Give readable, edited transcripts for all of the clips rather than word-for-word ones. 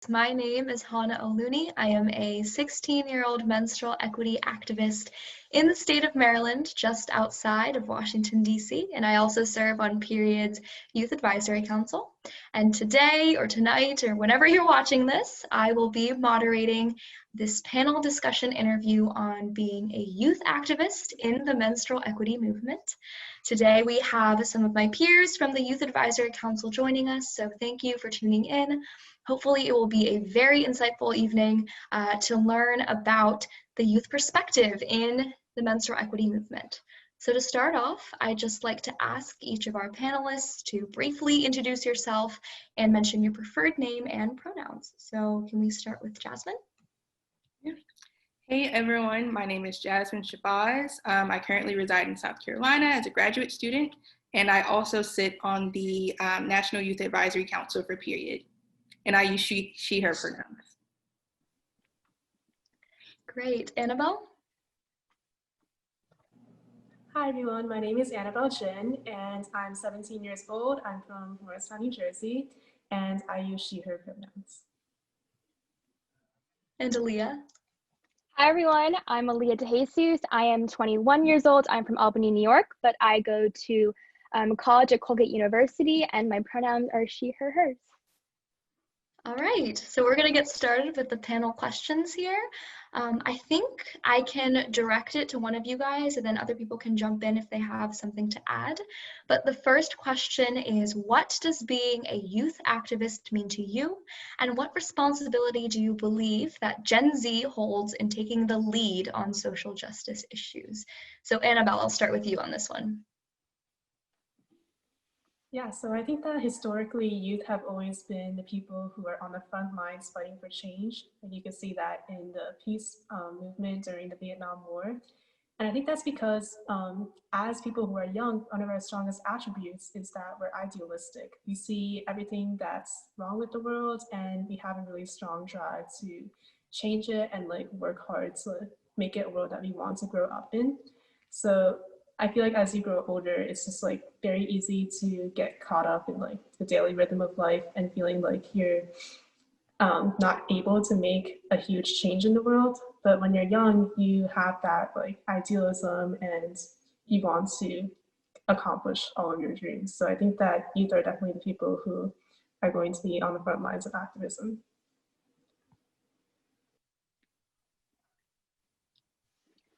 Yes, my name is Hana O'Looney. I am a 16-year-old menstrual equity activist in the state of Maryland, just outside of Washington, D.C., and I also serve on Period's Youth Advisory Council. And today, or tonight, or whenever you're watching this, I will be moderating this panel discussion interview on being a youth activist in the menstrual equity movement. Today we have some of my peers from the Youth Advisory Council joining us, so thank you for tuning in. Hopefully it will be a very insightful evening to learn about the youth perspective in the menstrual equity movement. So to start off, I'd just like to ask each of our panelists to briefly introduce yourself and mention your preferred name and pronouns. So can we start with Jasmine? Yeah. Hey everyone, my name is Jasmine Shabazz. I currently reside in South Carolina as a graduate student, and I also sit on the National Youth Advisory Council for Period. And I use she, her pronouns. Great. Annabelle? Hi everyone, my name is Annabelle Jin, and I'm 17 years old. I'm from Morristown, New Jersey, and I use she, her pronouns. And Aliyah? Hi everyone, I'm Aliyah De Jesus. I am 21 years old. I'm from Albany, New York, but I go to college at Colgate University, and my pronouns are she, her, hers. All right, so we're going to get started with the panel questions here. I think I can direct it to one of you guys, and then other people can jump in if they have something to add. But the first question is, what does being a youth activist mean to you? And what responsibility do you believe that Gen Z holds in taking the lead on social justice issues? So Annabelle, I'll start with you on this one. Yeah, so I think that historically youth have always been the people who are on the front lines fighting for change. And you can see that in the peace movement during the Vietnam War. And I think that's because as people who are young, one of our strongest attributes is that we're idealistic. We see everything that's wrong with the world, and we have a really strong drive to change it and like work hard to make it a world that we want to grow up in. So I feel like as you grow older, it's just like very easy to get caught up in like the daily rhythm of life and feeling like you're not able to make a huge change in the world. But when you're young, you have that like idealism and you want to accomplish all of your dreams. So I think that youth are definitely the people who are going to be on the front lines of activism.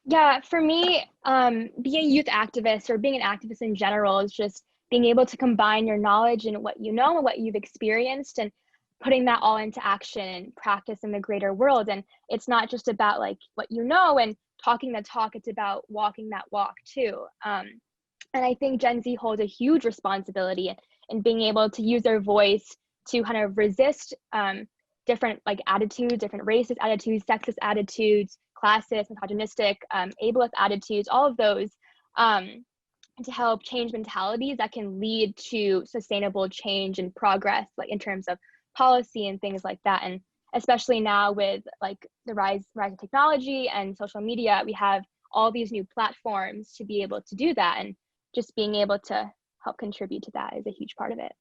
Yeah, for me, being a youth activist or being an activist in general is just being able to combine your knowledge and what you know and what you've experienced and putting that all into action and practice in the greater world. And it's not just about like what you know and talking the talk, it's about walking that walk too. And I think Gen Z holds a huge responsibility in being able to use their voice to kind of resist different like attitudes, different racist attitudes, sexist attitudes, classist, misogynistic, ableist attitudes, all of those to help change mentalities that can lead to sustainable change and progress, like in terms of policy and things like that. And especially now with like the rise of technology and social media, we have all these new platforms to be able to do that, and just being able to help contribute to that is a huge part of it.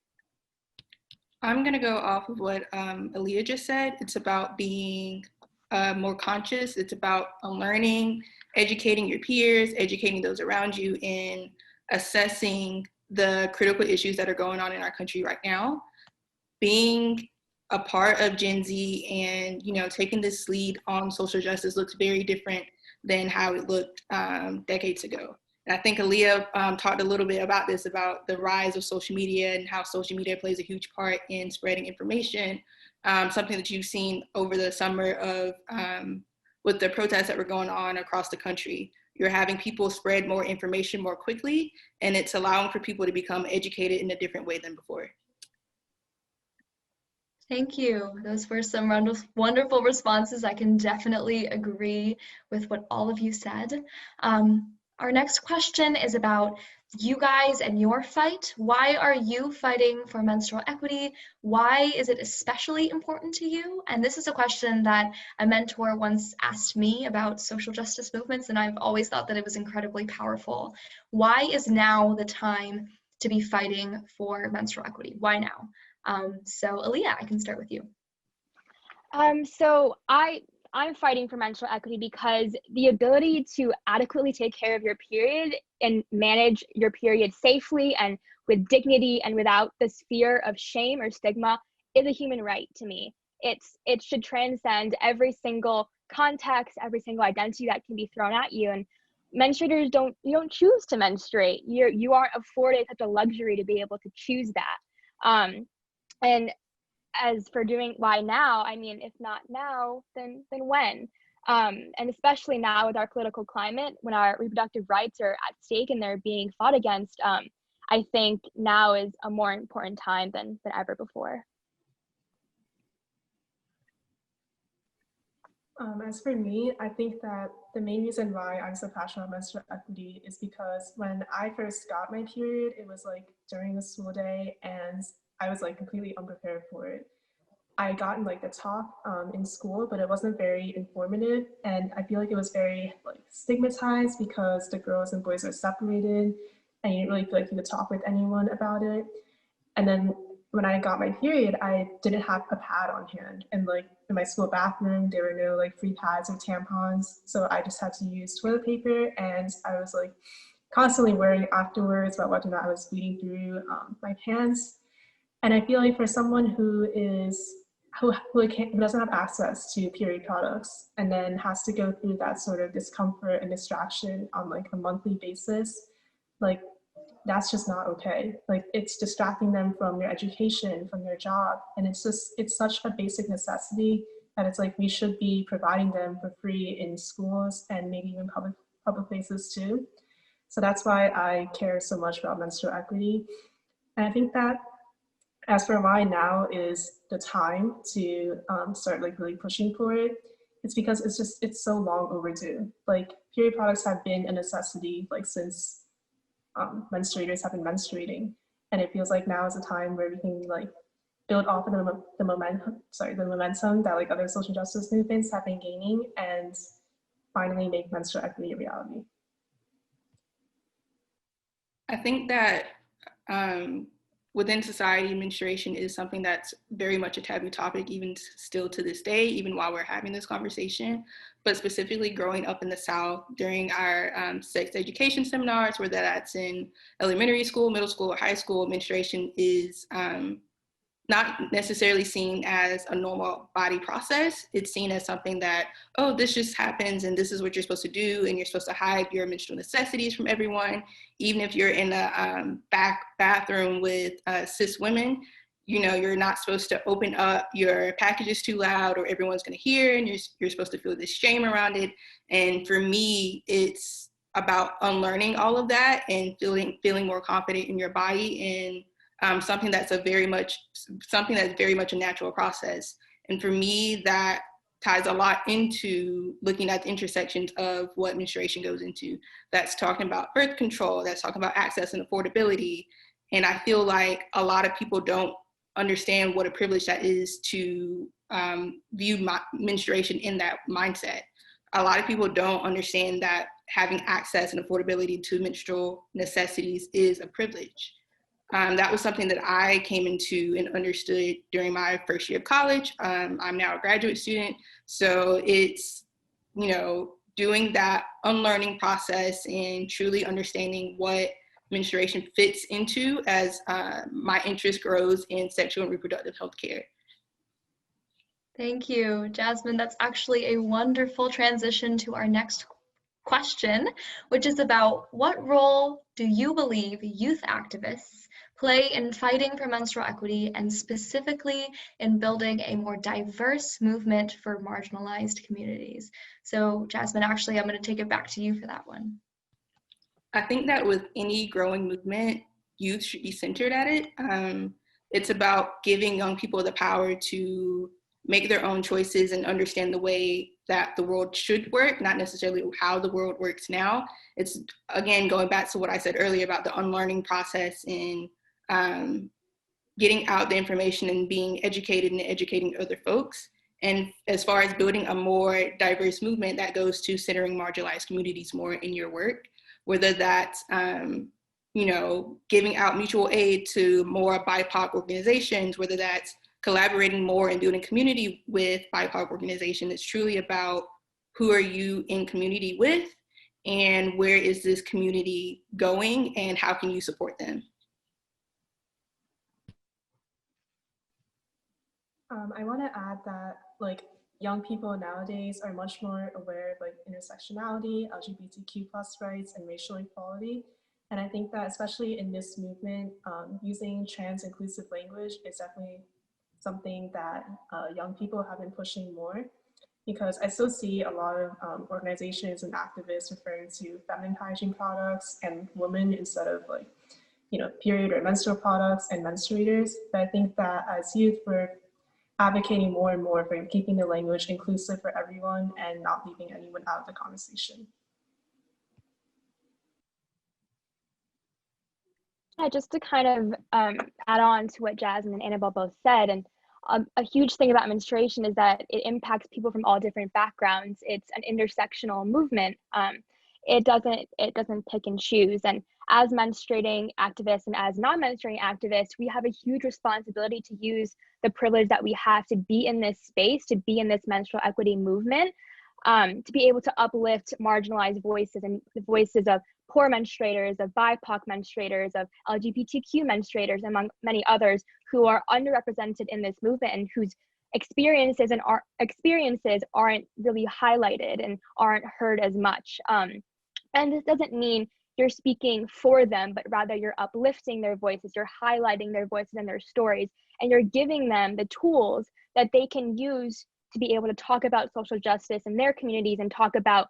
I'm going to go off of what Aliyah just said. It's about being more conscious. It's about learning, educating your peers, educating those around you, in assessing the critical issues that are going on in our country right now. Being a part of Gen Z and, you know, taking this lead on social justice looks very different than how it looked decades ago. And I think Aliyah talked a little bit about this, about the rise of social media and how social media plays a huge part in spreading information. Something that you've seen over the summer of with the protests that were going on across the country. You're having people spread more information more quickly, and it's allowing for people to become educated in a different way than before. Thank you. Those were some wonderful responses. I can definitely agree with what all of you said. Our next question is about you guys and your fight. Why are you fighting for menstrual equity? Why is it especially important to you? And this is a question that a mentor once asked me about social justice movements, and I've always thought that it was incredibly powerful. Why is now the time to be fighting for menstrual equity? Why now? So Aliyah, I can start with you. So I'm fighting for menstrual equity because the ability to adequately take care of your period and manage your period safely and with dignity and without this fear of shame or stigma is a human right to me. It should transcend every single context, every single identity that can be thrown at you. And menstruators don't choose to menstruate. You aren't afforded such a luxury to be able to choose that. And as for doing why now, I mean, if not now, then when? And especially now with our political climate, when our reproductive rights are at stake and they're being fought against, I think now is a more important time than ever before. As for me, I think that the main reason why I'm so passionate about menstrual equity is because when I first got my period, it was like during a school day and I was like completely unprepared for it. I got in like the talk in school, but it wasn't very informative. And I feel like it was very like stigmatized because the girls and boys are separated and you didn't really feel like you could talk with anyone about it. And then when I got my period, I didn't have a pad on hand. And like in my school bathroom, there were no like free pads or tampons. So I just had to use toilet paper. And I was like constantly worrying afterwards about whether or not I was bleeding through my pants. And I feel like for someone who doesn't have access to period products and then has to go through that sort of discomfort and distraction on like a monthly basis, like that's just not okay. Like it's distracting them from their education, from their job. And it's such a basic necessity that it's like we should be providing them for free in schools and maybe even public places too. So that's why I care so much about menstrual equity. And I think that as for why now is the time to start like really pushing for it, it's because it's so long overdue. Like period products have been a necessity like since menstruators have been menstruating, and it feels like now is a time where we can like build off of the momentum that like other social justice movements have been gaining and finally make menstrual equity a reality. I think that within society, menstruation is something that's very much a taboo topic, even still to this day, even while we're having this conversation. But specifically growing up in the South during our sex education seminars, whether that's in elementary school, middle school, or high school, menstruation is not necessarily seen as a normal body process. It's seen as something that, oh, this just happens and this is what you're supposed to do, and you're supposed to hide your menstrual necessities from everyone. Even if you're in a back bathroom with cis women, you know, you're not supposed to open up your packages too loud or everyone's gonna hear, and you're supposed to feel this shame around it. And for me, it's about unlearning all of that and feeling more confident in your body and something that's very much a natural process. And for me, that ties a lot into looking at the intersections of what menstruation goes into. That's talking about birth control, that's talking about access and affordability. And I feel like a lot of people don't understand what a privilege that is to view menstruation in that mindset. A lot of people don't understand that having access and affordability to menstrual necessities is a privilege. That was something that I came into and understood during my first year of college. I'm now a graduate student. So it's, you know, doing that unlearning process and truly understanding what menstruation fits into as my interest grows in sexual and reproductive health care. Thank you, Jasmine. That's actually a wonderful transition to our next question, which is about what role do you believe youth activists play in fighting for menstrual equity and specifically in building a more diverse movement for marginalized communities? So Jasmine, actually, I'm going to take it back to you for that one. I think that with any growing movement, youth should be centered at it. It's about giving young people the power to make their own choices and understand the way that the world should work, not necessarily how the world works now. It's, again, going back to what I said earlier about the unlearning process and getting out the information and being educated and educating other folks. And as far as building a more diverse movement, that goes to centering marginalized communities more in your work, whether that's you know, giving out mutual aid to more BIPOC organizations, whether that's collaborating more and doing a community with BIPOC organization, it's truly about who are you in community with and where is this community going and how can you support them? I want to add that like young people nowadays are much more aware of like intersectionality, LGBTQ+ rights, and racial equality. And I think that especially in this movement, using trans inclusive language is definitely something that young people have been pushing more, because I still see a lot of organizations and activists referring to feminine hygiene products and women instead of like, period or menstrual products and menstruators. But I think that as youth, we're advocating more and more for keeping the language inclusive for everyone and not leaving anyone out of the conversation. Yeah, just to kind of add on to what Jasmine and Annabelle both said, and a huge thing about menstruation is that it impacts people from all different backgrounds. It's an intersectional movement. It doesn't pick and choose. And as menstruating activists and as non-menstruating activists, we have a huge responsibility to use the privilege that we have to be in this space, to be in this menstrual equity movement, to be able to uplift marginalized voices and the voices of poor menstruators, of BIPOC menstruators, of LGBTQ menstruators, among many others who are underrepresented in this movement and whose experiences aren't really highlighted and aren't heard as much. And this doesn't mean you're speaking for them, but rather you're uplifting their voices, you're highlighting their voices and their stories, and you're giving them the tools that they can use to be able to talk about social justice in their communities and talk about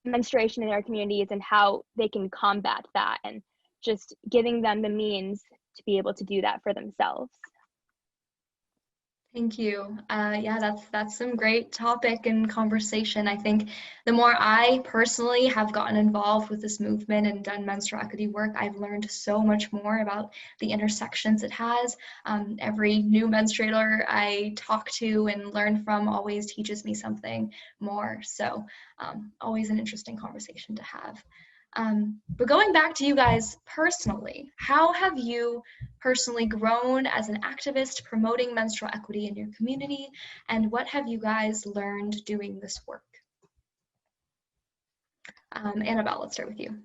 menstruation in their communities and how they can combat that, and just giving them the means to be able to do that for themselves. Thank you. Yeah, that's some great topic and conversation. I think the more I personally have gotten involved with this movement and done menstrual equity work, I've learned so much more about the intersections it has. Every new menstruator I talk to and learn from always teaches me something more. So always an interesting conversation to have. But going back to you guys personally, how have you personally grown as an activist promoting menstrual equity in your community, and what have you guys learned doing this work? Annabelle, let's start with you.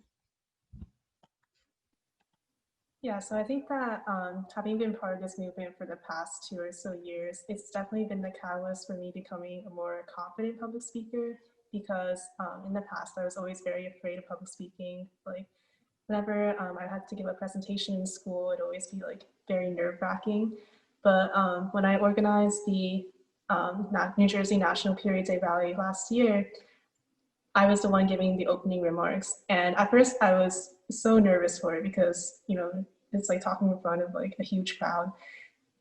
Yeah, so I think that having been part of this movement for the past 2 or so years, it's definitely been the catalyst for me becoming a more confident public speaker, because in the past I was always very afraid of public speaking. Like whenever I had to give a presentation in school, it'd always be like very nerve-wracking. But when I organized the New Jersey National Period Day rally last year, I was the one giving the opening remarks. And at first I was so nervous for it because, it's like talking in front of like a huge crowd.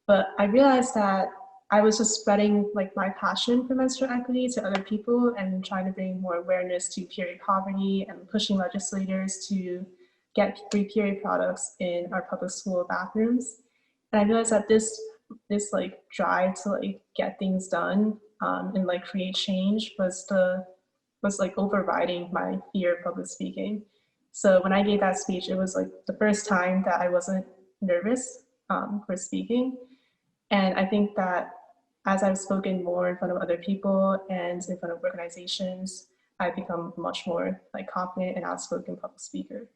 But I realized that I was just spreading like my passion for menstrual equity to other people and trying to bring more awareness to period poverty and pushing legislators to get free period products in our public school bathrooms. And I realized that this like drive to like get things done and like create change was like overriding my fear of public speaking. So when I gave that speech, it was like the first time that I wasn't nervous for speaking. And I think that as I've spoken more in front of other people and in front of organizations, I've become much more like confident and outspoken public speaker.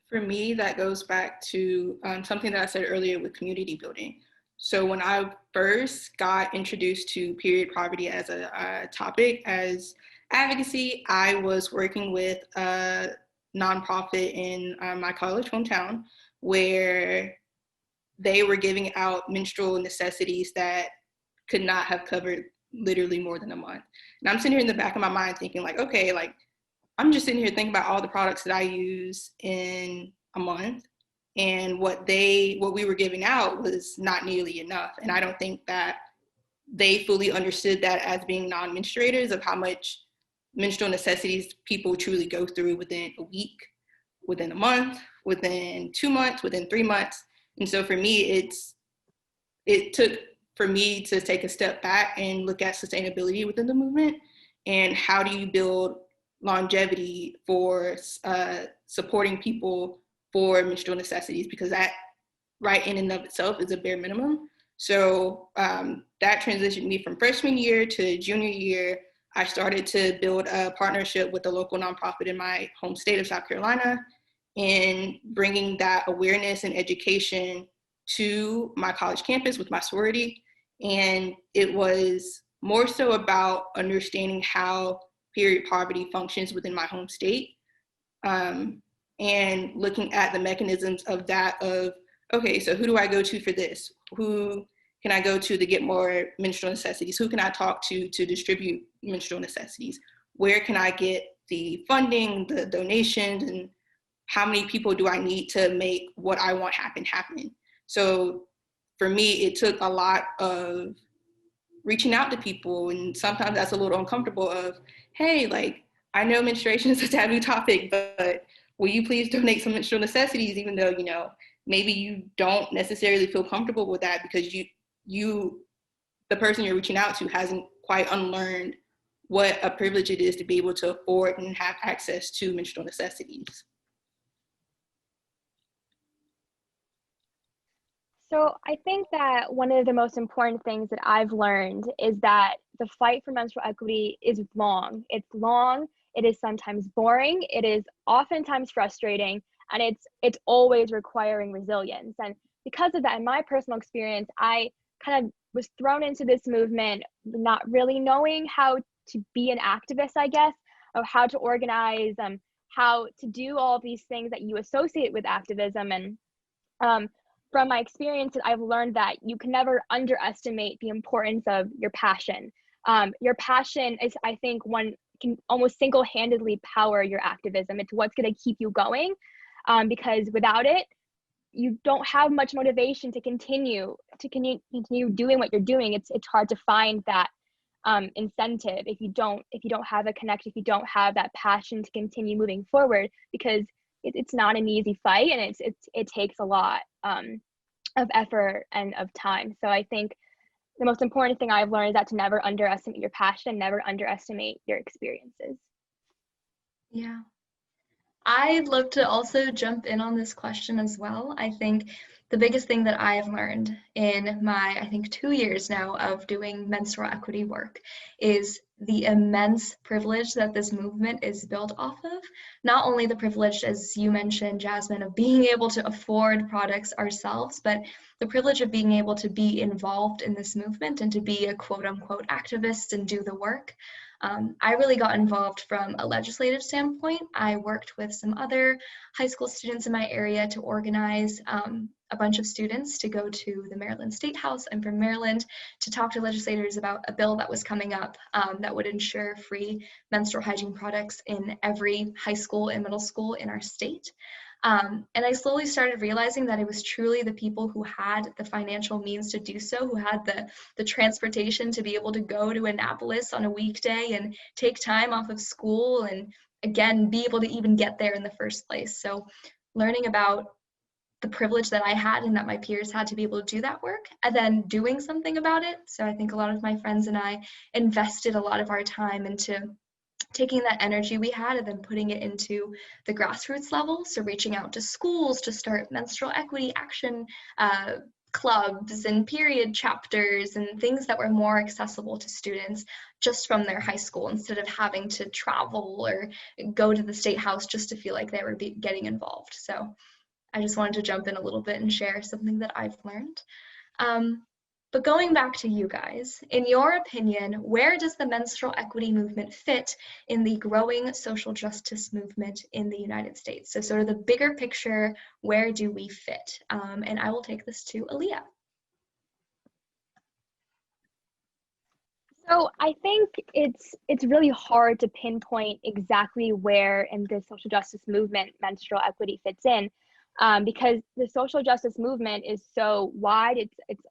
For me, that goes back to something that I said earlier with community building. So when I first got introduced to period poverty as a topic, as advocacy, I was working with a nonprofit in my college hometown where they were giving out menstrual necessities that could not have covered literally more than a month. And I'm sitting here in the back of my mind thinking like, okay, like I'm just sitting here thinking about all the products that I use in a month, and what we were giving out was not nearly enough. And I don't think that they fully understood that as being non-menstruators of how much menstrual necessities people truly go through within a week, within a month, within 2 months, within 3 months. And so for me, it took for me to take a step back and look at sustainability within the movement and how do you build longevity for supporting people for menstrual necessities, because that right in and of itself is a bare minimum. So that transitioned me from freshman year to junior year. I started to build a partnership with a local nonprofit in my home state of South Carolina, and bringing that awareness and education to my college campus with my sorority. And it was more so about understanding how period poverty functions within my home state, and looking at the mechanisms of that of, okay, so who do I go to for this? Who can I go to get more menstrual necessities? Who can I talk to distribute menstrual necessities? Where can I get the funding, the donations, and how many people do I need to make what I want happen? So for me, it took a lot of reaching out to people, and sometimes that's a little uncomfortable of, hey, like, I know menstruation is a taboo topic, but will you please donate some menstrual necessities, even though, you know, maybe you don't necessarily feel comfortable with that because the person you're reaching out to hasn't quite unlearned what a privilege it is to be able to afford and have access to menstrual necessities. So I think that one of the most important things that I've learned is that the fight for menstrual equity is long. It's long, it is sometimes boring, it is oftentimes frustrating, and it's always requiring resilience. And because of that, in my personal experience, I kind of was thrown into this movement not really knowing how to be an activist, I guess, or how to organize, how to do all these things that you associate with activism. And from my experiences, I've learned that you can never underestimate the importance of your passion. Your passion is, I think, one can almost single-handedly power your activism. It's what's going to keep you going, because without it, you don't have much motivation to continue doing what you're doing. It's hard to find that incentive if you don't have a connection, if you don't have that passion to continue moving forward, because it's not an easy fight, and it takes a lot of effort and of time. So I think the most important thing I've learned is that to never underestimate your passion, never underestimate your experiences. Yeah. I'd love to also jump in on this question as well. I think the biggest thing that I've learned in my, I think, 2 years now of doing menstrual equity work is the immense privilege that this movement is built off of. Not only the privilege, as you mentioned, Jasmine, of being able to afford products ourselves, but the privilege of being able to be involved in this movement and to be a quote-unquote activist and do the work. I really got involved from a legislative standpoint. I worked with some other high school students in my area to organize a bunch of students to go to the Maryland State House. I'm from Maryland, to talk to legislators about a bill that was coming up that would ensure free menstrual hygiene products in every high school and middle school in our state. And I slowly started realizing that it was truly the people who had the financial means to do so, who had the transportation to be able to go to Annapolis on a weekday and take time off of school and, again, be able to even get there in the first place. So learning about the privilege that I had and that my peers had to be able to do that work, and then doing something about it. So I think a lot of my friends and I invested a lot of our time into taking that energy we had and then putting it into the grassroots level. So reaching out to schools to start menstrual equity action clubs and period chapters and things that were more accessible to students just from their high school, instead of having to travel or go to the state house just to feel like they were getting involved. So I just wanted to jump in a little bit and share something that I've learned. But going back to you guys, in your opinion, where does the menstrual equity movement fit in the growing social justice movement in the United States? So sort of the bigger picture, where do we fit? And I will take this to Aliyah. So I think it's really hard to pinpoint exactly where in the social justice movement menstrual equity fits in, because the social justice movement is so wide. It's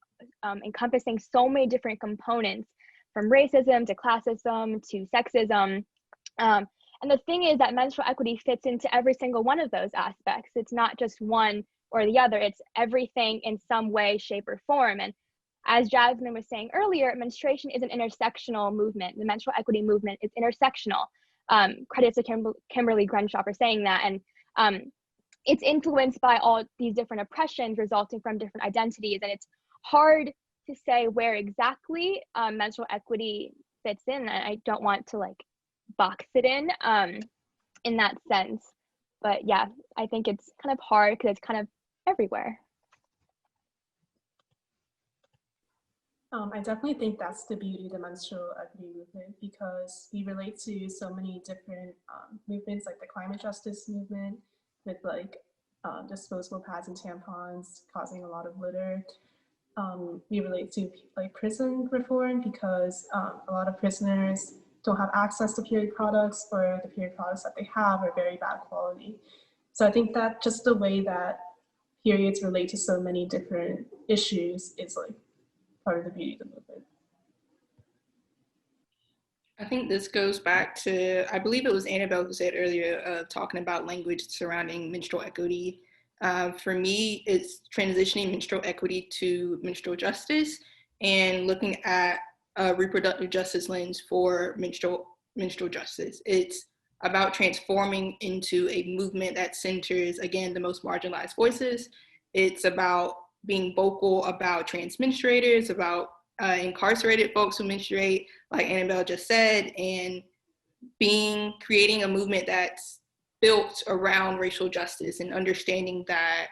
encompassing so many different components, from racism to classism to sexism. And the thing is that menstrual equity fits into every single one of those aspects. It's not just one or the other, it's everything in some way, shape, or form. And as Jasmine was saying earlier, menstruation is an intersectional movement. The menstrual equity movement is intersectional. Credits to Kimberly Grenshaw for saying that. And it's influenced by all these different oppressions resulting from different identities. And it's hard to say where exactly menstrual equity fits in. And I don't want to like box it in that sense. But yeah, I think it's kind of hard because it's kind of everywhere. I definitely think that's the beauty of the menstrual equity movement, because we relate to so many different movements, like the climate justice movement with like disposable pads and tampons causing a lot of litter. We relate to like prison reform, because a lot of prisoners don't have access to period products, or the period products that they have are very bad quality. So I think that just the way that periods relate to so many different issues is like part of the beauty of the movement. I think this goes back to, I believe it was Annabelle who said earlier, talking about language surrounding menstrual equity. For me, it's transitioning menstrual equity to menstrual justice and looking at a reproductive justice lens for menstrual justice. It's about transforming into a movement that centers, again, the most marginalized voices. It's about being vocal about trans menstruators, about incarcerated folks who menstruate, like Annabelle just said, and creating a movement that's built around racial justice and understanding that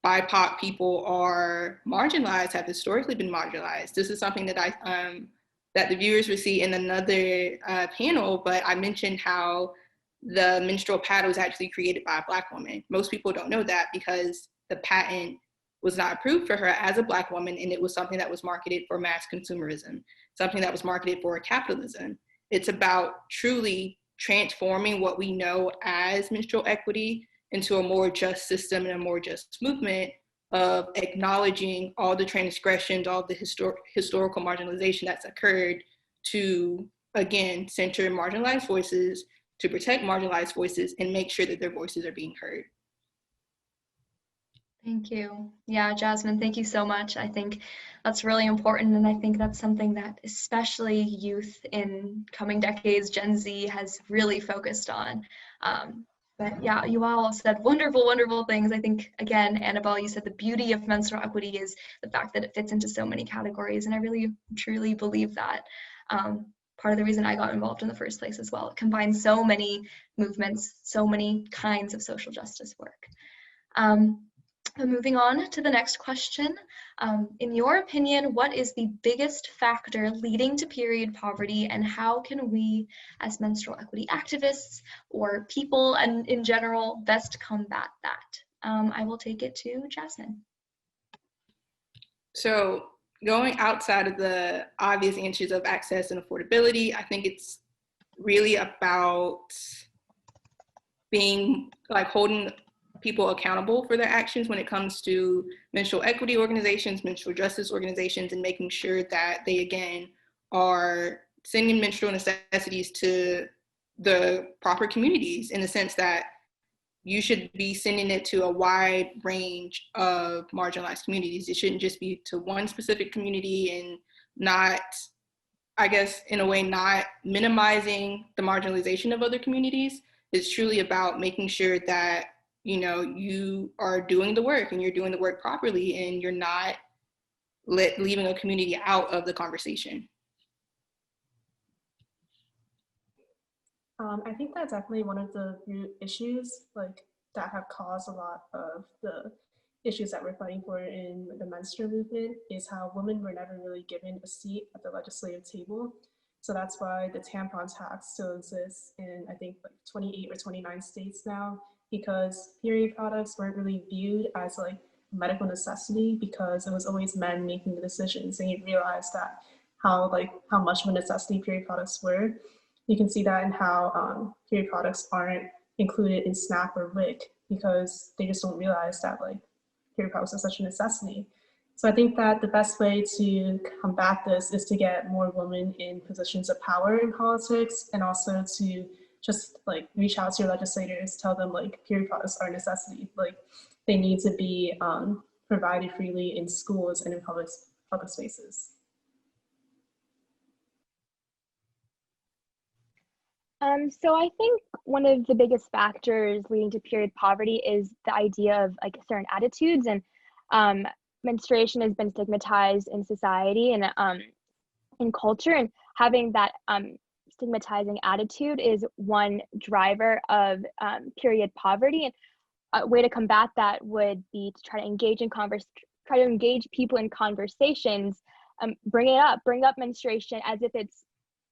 BIPOC people are marginalized, have historically been marginalized. This is something that that the viewers will see in another panel, but I mentioned how the menstrual pad was actually created by a Black woman. Most people don't know that because the patent was not approved for her as a Black woman, and it was something that was marketed for mass consumerism, something that was marketed for capitalism. It's about truly transforming what we know as menstrual equity into a more just system and a more just movement of acknowledging all the transgressions, all the historical marginalization that's occurred to, again, center marginalized voices, to protect marginalized voices, and make sure that their voices are being heard. Thank you. Yeah, Jasmine, thank you so much. I think that's really important, and I think that's something that especially youth in coming decades, Gen Z, has really focused on. But yeah, you all said wonderful, wonderful things. I think, again, Annabelle, you said the beauty of menstrual equity is the fact that it fits into so many categories, and I really, truly believe that. Part of the reason I got involved in the first place as well. It combines so many movements, so many kinds of social justice work. Moving on to the next question. In your opinion, what is the biggest factor leading to period poverty, and how can we as menstrual equity activists or people and in general best combat that? I will take it to Jasmine. So going outside of the obvious answers of access and affordability, I think it's really about being like holding people accountable for their actions when it comes to menstrual equity organizations, menstrual justice organizations, and making sure that they, again, are sending menstrual necessities to the proper communities, in the sense that you should be sending it to a wide range of marginalized communities. It shouldn't just be to one specific community, and not, I guess, in a way, not minimizing the marginalization of other communities. It's truly about making sure that you are doing the work, and you're doing the work properly, and you're not leaving a community out of the conversation. I think that's definitely one of the root issues that have caused a lot of the issues that we're fighting for in the menstrual movement, is how women were never really given a seat at the legislative table. So that's why the tampon tax still exists in, I think, 28 or 29 states now, because period products weren't really viewed as medical necessity, because it was always men making the decisions, and you realize that how much of a necessity period products were. You can see that in how period products aren't included in SNAP or WIC, because they just don't realize that period products are such a necessity. So I think that the best way to combat this is to get more women in positions of power in politics, and also to just reach out to your legislators, tell them period products are a necessity. They need to be provided freely in schools and in public spaces. So I think one of the biggest factors leading to period poverty is the idea of like certain attitudes, and menstruation has been stigmatized in society and in culture, and having that stigmatizing attitude is one driver of period poverty. And a way to combat that would be to try to engage people in conversations, bring up menstruation as if it's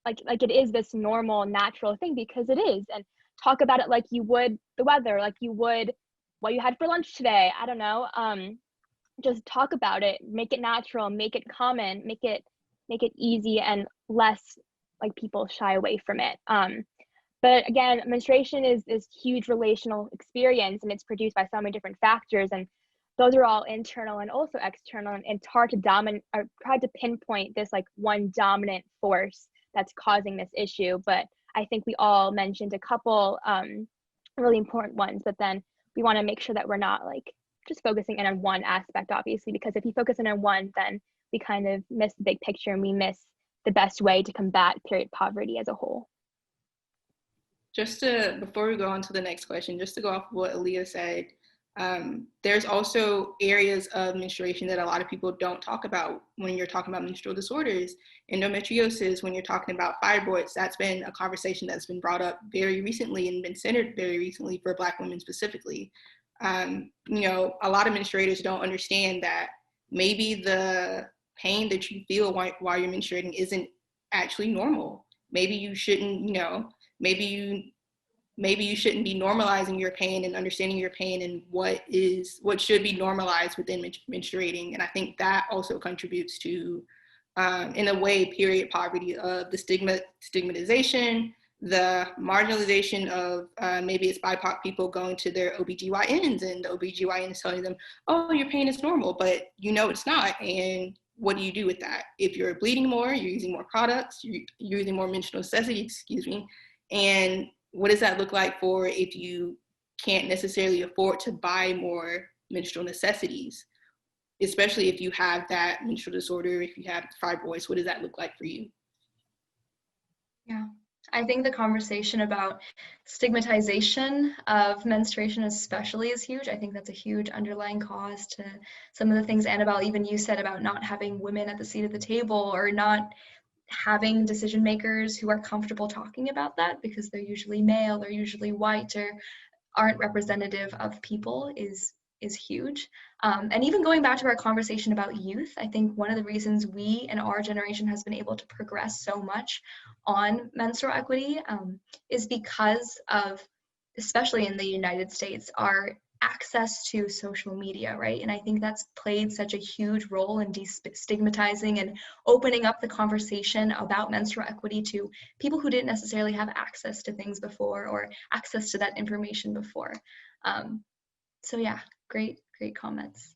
like it is this normal, natural thing, because it is, and talk about it like you would the weather, like you would what you had for lunch today. I don't know. Just talk about it, make it natural, make it common, make it easy, and less like people shy away from it. But again, menstruation is this huge relational experience, and it's produced by so many different factors, and those are all internal and also external, and it's hard to pinpoint this like one dominant force that's causing this issue. But I think we all mentioned a couple really important ones, but then we want to make sure that we're not like just focusing in on one aspect, obviously, because if you focus in on one, then we kind of miss the big picture, and we miss the best way to combat period poverty as a whole. Before we go on to the next question, just to go off of what Aliyah said, there's also areas of menstruation that a lot of people don't talk about when you're talking about menstrual disorders. Endometriosis, when you're talking about fibroids, that's been a conversation that's been brought up very recently and been centered very recently for Black women specifically. A lot of menstruators don't understand that maybe the pain that you feel while you're menstruating isn't actually normal. Maybe you shouldn't, maybe you shouldn't be normalizing your pain and understanding your pain and what should be normalized within menstruating. And I think that also contributes to, in a way, period poverty, of the stigmatization, the marginalization of maybe it's BIPOC people going to their OBGYNs, and the OBGYN is telling them, oh, your pain is normal, but it's not. And what do you do with that? If you're bleeding more, you're using more products, you're using more menstrual necessities, and what does that look like for if you can't necessarily afford to buy more menstrual necessities, especially if you have that menstrual disorder, if you have fibroids, what does that look like for you? Yeah, I think the conversation about stigmatization of menstruation especially is huge. I think that's a huge underlying cause to some of the things, Annabelle, even you said about not having women at the seat of the table, or not having decision makers who are comfortable talking about that because they're usually male, they're usually white, or aren't representative of people is huge. And even going back to our conversation about youth, I think one of the reasons we and our generation has been able to progress so much on menstrual equity is because of, especially in the United States, our access to social media, right? And I think that's played such a huge role in destigmatizing and opening up the conversation about menstrual equity to people who didn't necessarily have access to things before, or access to that information before. So yeah, great comments.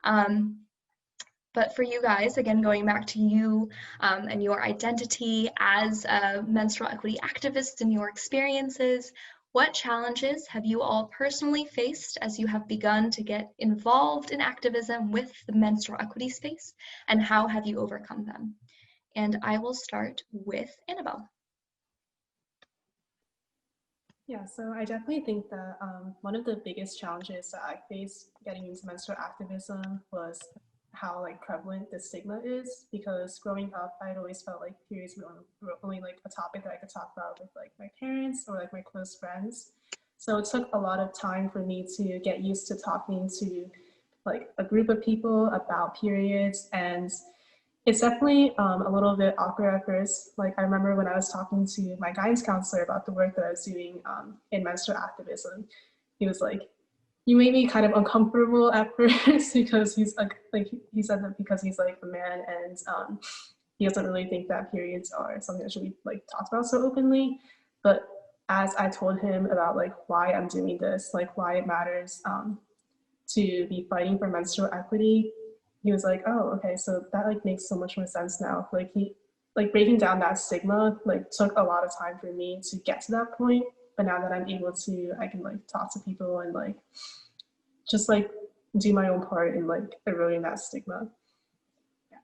But for you guys, again, going back to you and your identity as a menstrual equity activist and your experiences, what challenges have you all personally faced as you have begun to get involved in activism with the menstrual equity space, and how have you overcome them? And I will start with Annabelle. Yeah, so I definitely think that one of the biggest challenges that I faced getting into menstrual activism was how like prevalent the stigma is, because growing up I'd always felt like periods were only like a topic that I could talk about with like my parents or like my close friends. So it took a lot of time for me to get used to talking to like a group of people about periods, and it's definitely a little bit awkward at first. Like I remember when I was talking to my guidance counselor about the work that I was doing in menstrual activism, he was like, you made me kind of uncomfortable at first because he's like he said that because he's like a man, and he doesn't really think that periods are something that should be like talked about so openly. But as I told him about like why I'm doing this, like why it matters to be fighting for menstrual equity, he was like, oh, okay, so that like makes so much more sense now. Like he, like breaking down that stigma like took a lot of time for me to get to that point. But now that I'm able to, I can like talk to people and like just like do my own part in like eroding that stigma. Yeah.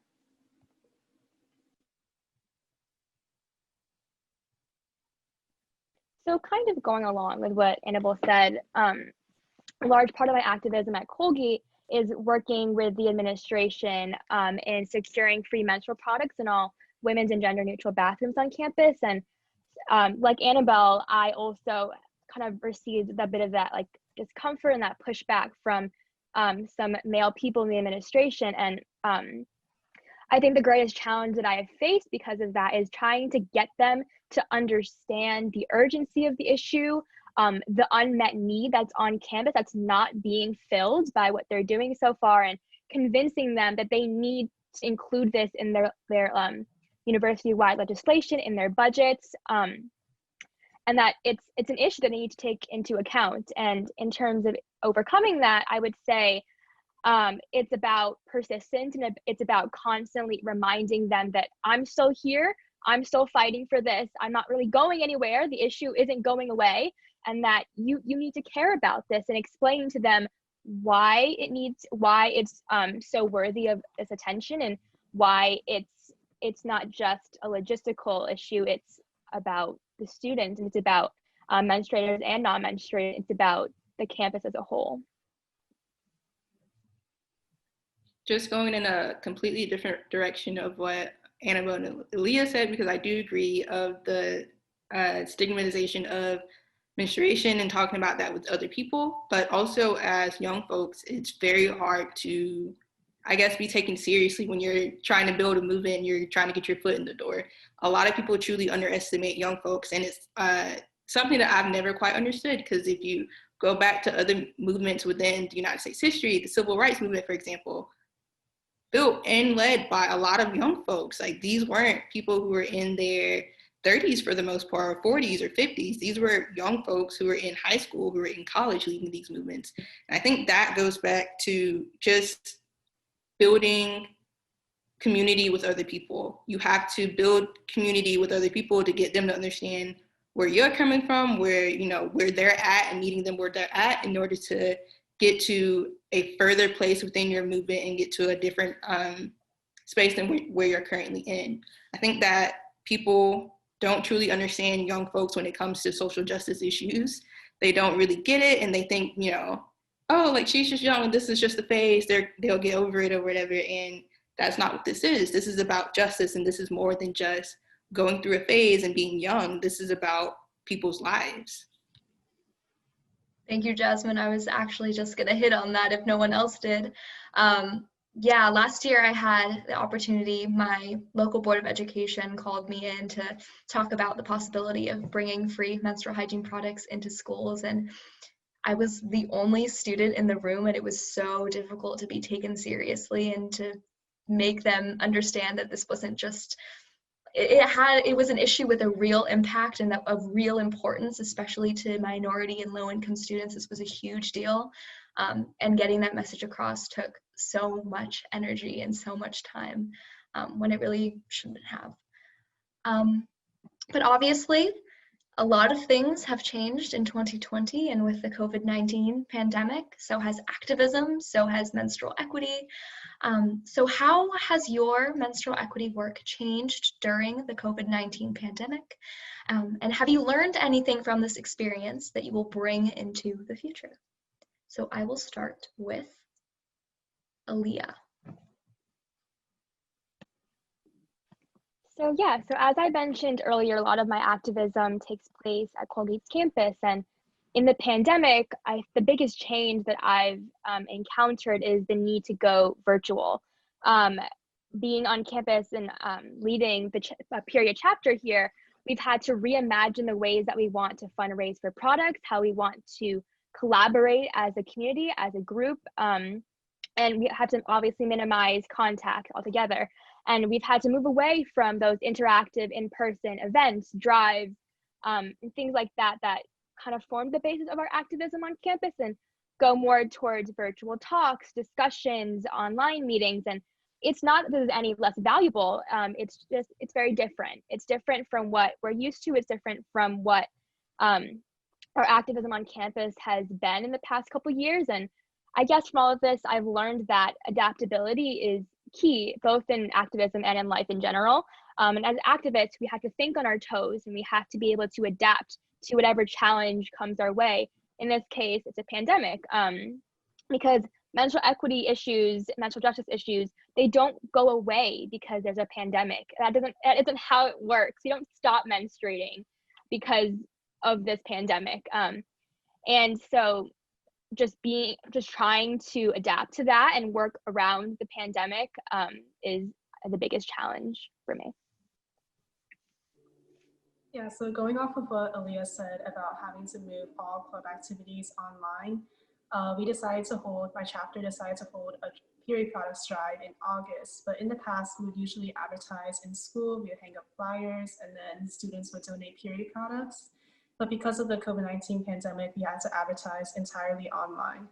so kind of going along with what Annabelle said, a large part of my activism at Colgate is working with the administration in securing free menstrual products in all women's and gender neutral bathrooms on campus. And like Annabelle, I also kind of received a bit of that like discomfort and that pushback from some male people in the administration. And I think the greatest challenge that I have faced because of that is trying to get them to understand the urgency of the issue, the unmet need that's on campus that's not being filled by what they're doing so far, and convincing them that they need to include this in their university-wide legislation, in their budgets, and that it's an issue that they need to take into account. And in terms of overcoming that, I would say it's about persistence, and it's about constantly reminding them that I'm still here, I'm still fighting for this, I'm not really going anywhere, the issue isn't going away, and that you need to care about this, and explaining to them why it's so worthy of this attention, and why it's not just a logistical issue, it's about the students, and it's about menstruators and non-menstruators, it's about the campus as a whole. Just going in a completely different direction of what Annabelle and Aliyah said, because I do agree of the stigmatization of menstruation and talking about that with other people, but also as young folks, it's very hard to, I guess, be taken seriously when you're trying to build a movement, you're trying to get your foot in the door. A lot of people truly underestimate young folks, and it's something that I've never quite understood, because if you go back to other movements within the United States history, the civil rights movement, for example, built and led by a lot of young folks. Like, these weren't people who were in their 30s for the most part, or 40s or 50s. These were young folks who were in high school, who were in college leading these movements. And I think that goes back to just building community with other people. You have to build community with other people to get them to understand where you're coming from, where they're at, and meeting them where they're at in order to get to a further place within your movement and get to a different space than where you're currently in. I think that people don't truly understand young folks when it comes to social justice issues. They don't really get it, and they think, oh, like, she's just young and this is just a phase, they'll get over it or whatever. And that's not what this is. This is about justice, and this is more than just going through a phase and being young. This is about people's lives. Thank you, Jasmine. I was actually just going to hit on that if no one else did. Yeah, last year I had the opportunity, my local Board of Education called me in to talk about the possibility of bringing free menstrual hygiene products into schools. And I was the only student in the room, and it was so difficult to be taken seriously and to make them understand that this wasn't just, it was an issue with a real impact and of real importance, especially to minority and low-income students. This was a huge deal, and getting that message across took so much energy and so much time, when it really shouldn't have. But obviously, a lot of things have changed in 2020, and with the COVID-19 pandemic, so has activism, so has menstrual equity. So how has your menstrual equity work changed during the COVID-19 pandemic? And have you learned anything from this experience that you will bring into the future? So I will start with Aliyah. So as I mentioned earlier, a lot of my activism takes place at Colgate's campus, and in the pandemic, the biggest change that I've encountered is the need to go virtual. Being on campus and leading the period chapter here, we've had to reimagine the ways that we want to fundraise for products, how we want to collaborate as a community, as a group, and we have to obviously minimize contact altogether. And we've had to move away from those interactive in-person events, drives, and things like that kind of formed the basis of our activism on campus, and go more towards virtual talks, discussions, online meetings. And it's not that this is any less valuable, it's very different. It's different from what we're used to, it's different from what our activism on campus has been in the past couple years. And I guess from all of this, I've learned that adaptability is key, both in activism and in life in general. And as activists, we have to think on our toes, and we have to be able to adapt to whatever challenge comes our way. In this case, it's a pandemic, because menstrual equity issues, menstrual justice issues, they don't go away because there's a pandemic. That isn't how it works. You don't stop menstruating because of this pandemic. And so just trying to adapt to that and work around the pandemic is the biggest challenge for me. Yeah, so going off of what Aliyah said about having to move all club activities online, my chapter decided to hold a period products drive in August. But in the past, we would usually advertise in school, we would hang up flyers, and then students would donate period products. But because of the COVID-19 pandemic, we had to advertise entirely online.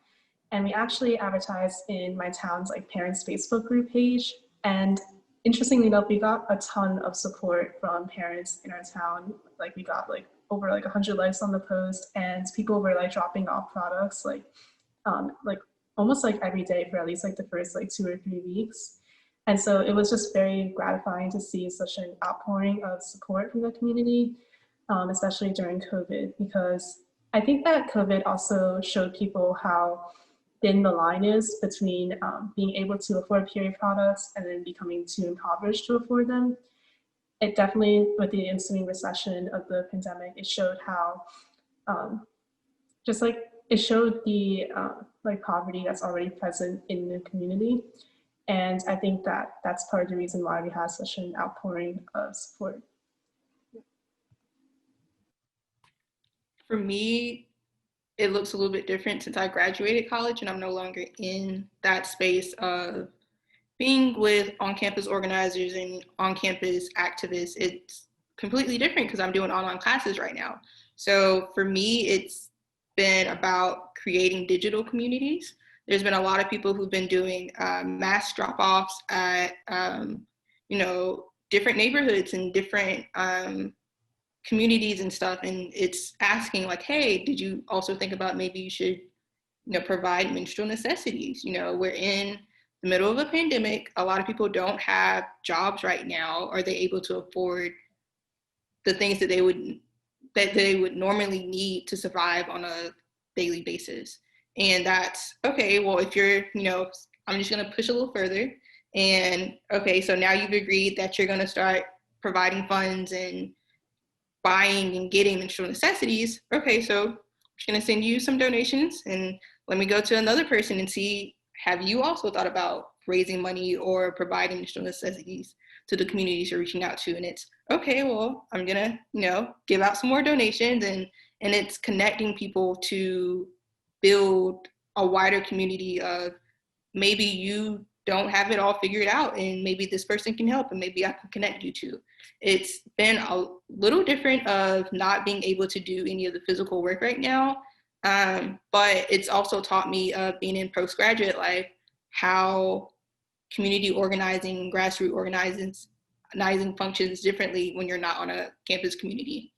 And we actually advertised in my town's parents' Facebook group page. And interestingly enough, we got a ton of support from parents in our town. We got over 100 likes on the post, and people were dropping off products almost every day for at least the first 2 or 3 weeks. And so it was just very gratifying to see such an outpouring of support from the community, especially during COVID, because I think that COVID also showed people how thin the line is between being able to afford period products and then becoming too impoverished to afford them. It definitely, with the ensuing recession of the pandemic, it showed how it showed the poverty that's already present in the community. And I think that that's part of the reason why we have such an outpouring of support. For me, it looks a little bit different since I graduated college and I'm no longer in that space of being with on-campus organizers and on-campus activists. It's completely different because I'm doing online classes right now. So for me, it's been about creating digital communities. There's been a lot of people who've been doing mass drop-offs at, different neighborhoods and different communities and stuff, and it's asking hey, did you also think about maybe you should provide menstrual necessities? We're in the middle of a pandemic. A lot of people don't have jobs right now. Are they able to afford the things that they would normally need to survive on a daily basis? And that's okay. Well, if you're I'm just going to push a little further, and okay, so now you've agreed that you're going to start providing funds and buying and getting menstrual necessities. Okay, so I'm just gonna send you some donations and let me go to another person and see, have you also thought about raising money or providing menstrual necessities to the communities you're reaching out to? And it's, okay, well, I'm gonna, give out some more donations, and it's connecting people to build a wider community of maybe you don't have it all figured out and maybe this person can help and maybe I can connect you to. It's been a little different of not being able to do any of the physical work right now, but it's also taught me being in postgraduate life how community organizing, grassroots organizing functions differently when you're not on a campus community.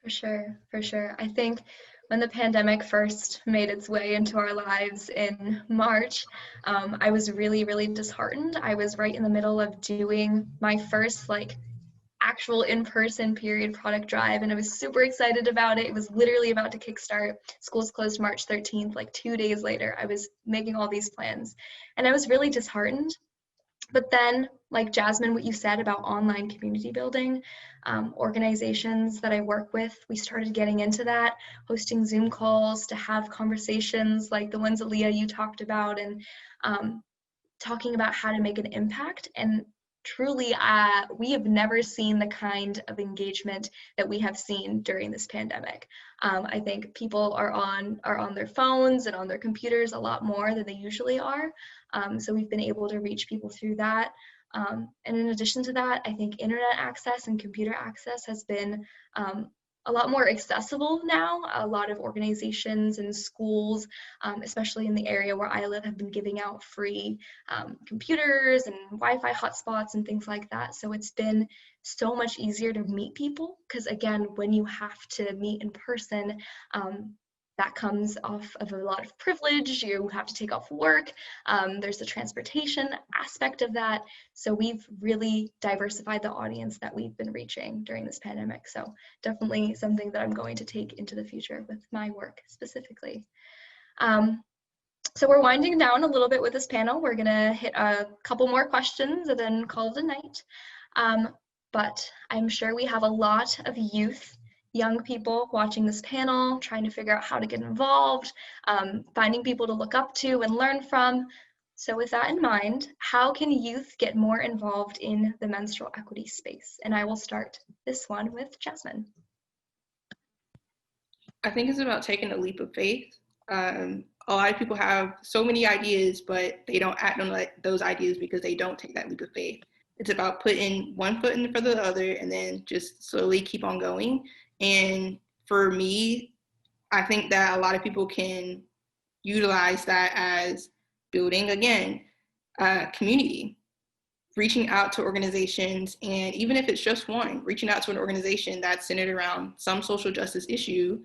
For sure. I think when the pandemic first made its way into our lives in March, I was really, really disheartened. I was right in the middle of doing my first actual in-person period product drive, and I was super excited about it. It was literally about to kickstart. Schools closed March 13th. 2 days later, I was making all these plans, and I was really disheartened. But then, Jasmine, what you said about online community building, organizations that I work with, we started getting into that, hosting Zoom calls to have conversations like the ones, Aliyah, you talked about, and talking about how to make an impact. And truly, we have never seen the kind of engagement that we have seen during this pandemic. I think people are on their phones and on their computers a lot more than they usually are. So we've been able to reach people through that. And in addition to that, I think internet access and computer access has been a lot more accessible now. A lot of organizations and schools, especially in the area where I live, have been giving out free computers and Wi-Fi hotspots and things like that. So it's been so much easier to meet people, because again, when you have to meet in person, that comes off of a lot of privilege. You have to take off work. There's the transportation aspect of that. So we've really diversified the audience that we've been reaching during this pandemic. So definitely something that I'm going to take into the future with my work specifically. So we're winding down a little bit with this panel. We're gonna hit a couple more questions and then call it a night. But I'm sure we have a lot of youth, young people watching this panel, trying to figure out how to get involved, finding people to look up to and learn from. So with that in mind, how can youth get more involved in the menstrual equity space? And I will start this one with Jasmine. I think it's about taking a leap of faith. A lot of people have so many ideas, but they don't act on those ideas because they don't take that leap of faith. It's about putting one foot in front of the other and then just slowly keep on going. And for me, I think that a lot of people can utilize that as building, again, community, reaching out to organizations, and even if it's just one, reaching out to an organization that's centered around some social justice issue,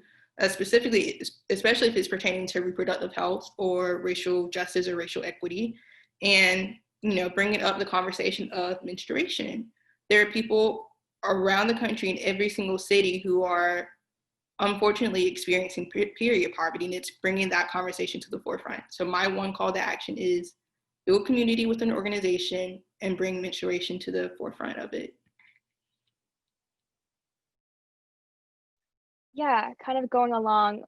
specifically, especially if it's pertaining to reproductive health or racial justice or racial equity, and bringing up the conversation of menstruation. There are people around the country in every single city who are unfortunately experiencing period poverty, and it's bringing that conversation to the forefront. So my one call to action is build community with an organization and bring menstruation to the forefront of it. Yeah, kind of going along,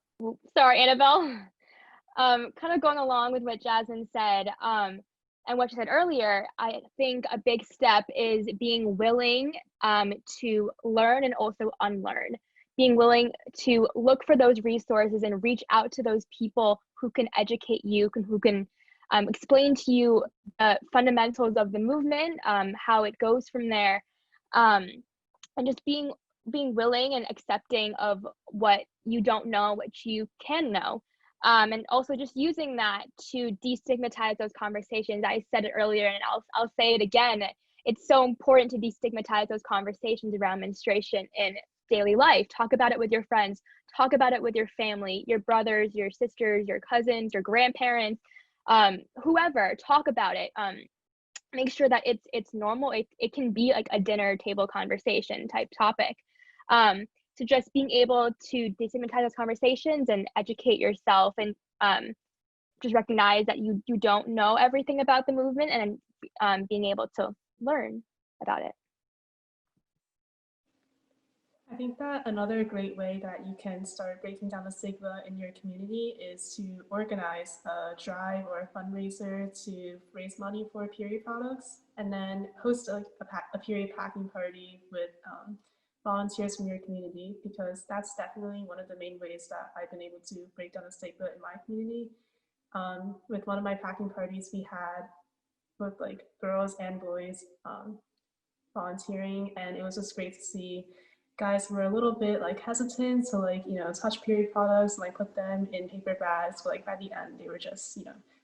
sorry, Annabelle. Kind of going along with what Jasmine said, and what you said earlier, I think a big step is being willing to learn and also unlearn. Being willing to look for those resources and reach out to those people who can educate you, who can explain to you the fundamentals of the movement, how it goes from there, and just being willing and accepting of what you don't know, what you can know. And also just using that to destigmatize those conversations. I said it earlier and I'll say it again. It's so important to destigmatize those conversations around menstruation in daily life. Talk about it with your friends, talk about it with your family, your brothers, your sisters, your cousins, your grandparents, whoever, talk about it. Make sure that it's normal. It can be like a dinner table conversation type topic. So just being able to destigmatize those conversations and educate yourself, and just recognize that you don't know everything about the movement, and being able to learn about it. I think that another great way that you can start breaking down the stigma in your community is to organize a drive or a fundraiser to raise money for period products, and then host a period packing party with volunteers from your community, because that's definitely one of the main ways that I've been able to break down the stigma in my community. With one of my packing parties, we had both like girls and boys volunteering, and it was just great to see guys were a little bit like hesitant to like, touch period products and like put them in paper bags, but like by the end they were just,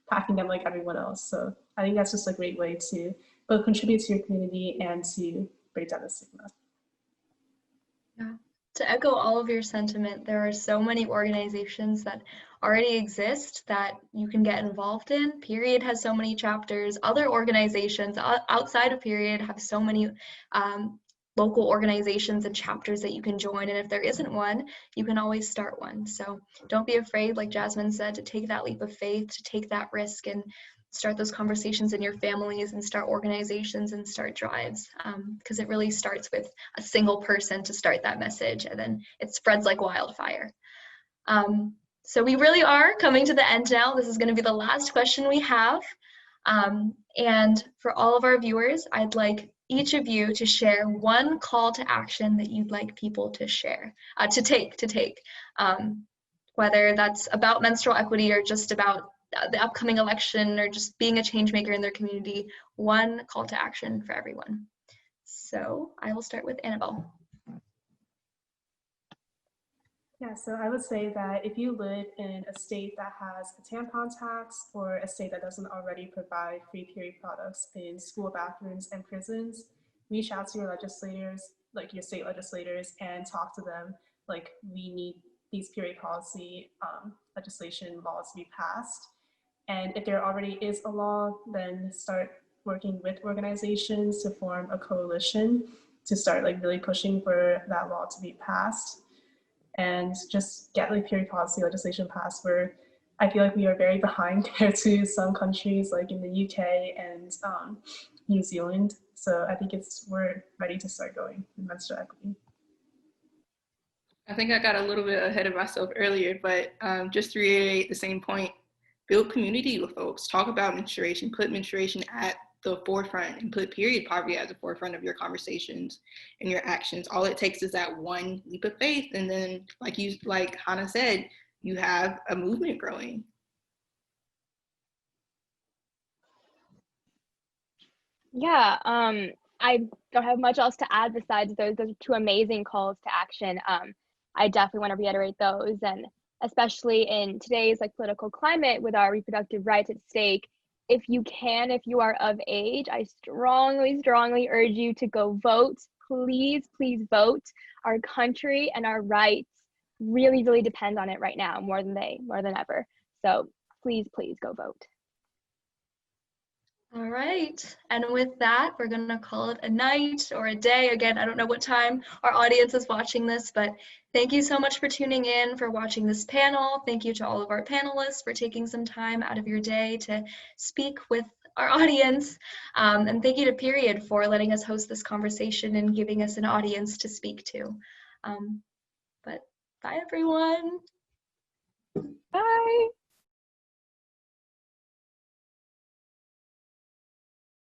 packing them like everyone else. So I think that's just a great way to both contribute to your community and to break down the stigma. Yeah. To echo all of your sentiment, there are so many organizations that already exist that you can get involved in. Period has so many chapters. Other organizations outside of Period have so many local organizations and chapters that you can join. And if there isn't one, you can always start one. So don't be afraid, like Jasmine said, to take that leap of faith, to take that risk and start those conversations in your families and start organizations and start drives, because it really starts with a single person to start that message, and then it spreads like wildfire. So we really are coming to the end now. This is going to be the last question we have. And for all of our viewers, I'd like each of you to share one call to action that you'd like people to share, to take, whether that's about menstrual equity or just about the upcoming election or just being a change maker in their community. One call to action for everyone. So I will start with Annabelle. Yeah, so I would say that if you live in a state that has a tampon tax, or a state that doesn't already provide free period products in school bathrooms and prisons, reach out to your legislators, like your state legislators, and talk to them. Like, we need these period policy legislation laws to be passed. And if there already is a law, then start working with organizations to form a coalition to start like really pushing for that law to be passed, and just get like period policy legislation passed, where I feel like we are very behind compared to some countries like in the UK and New Zealand. So I think we're ready to start going in menstrual equity. I think I got a little bit ahead of myself earlier, but just to reiterate the same point, build community with folks, talk about menstruation, put menstruation at the forefront, and put period poverty at the forefront of your conversations and your actions. All it takes is that one leap of faith, and then like Hana said, you have a movement growing. Yeah, I don't have much else to add besides those two amazing calls to action. I definitely want to reiterate those, and especially in today's like political climate with our reproductive rights at stake, if you are of age, I strongly, strongly urge you to go vote. Please, please vote. Our country and our rights really, really depend on it right now, more than ever. So please, please go vote. All right, and with that, we're gonna call it a night or a day. Again, I don't know what time our audience is watching this, but thank you so much for tuning in, for watching this panel. Thank you to all of our panelists for taking some time out of your day to speak with our audience. And thank you to Period for letting us host this conversation and giving us an audience to speak to. But bye, everyone. Bye.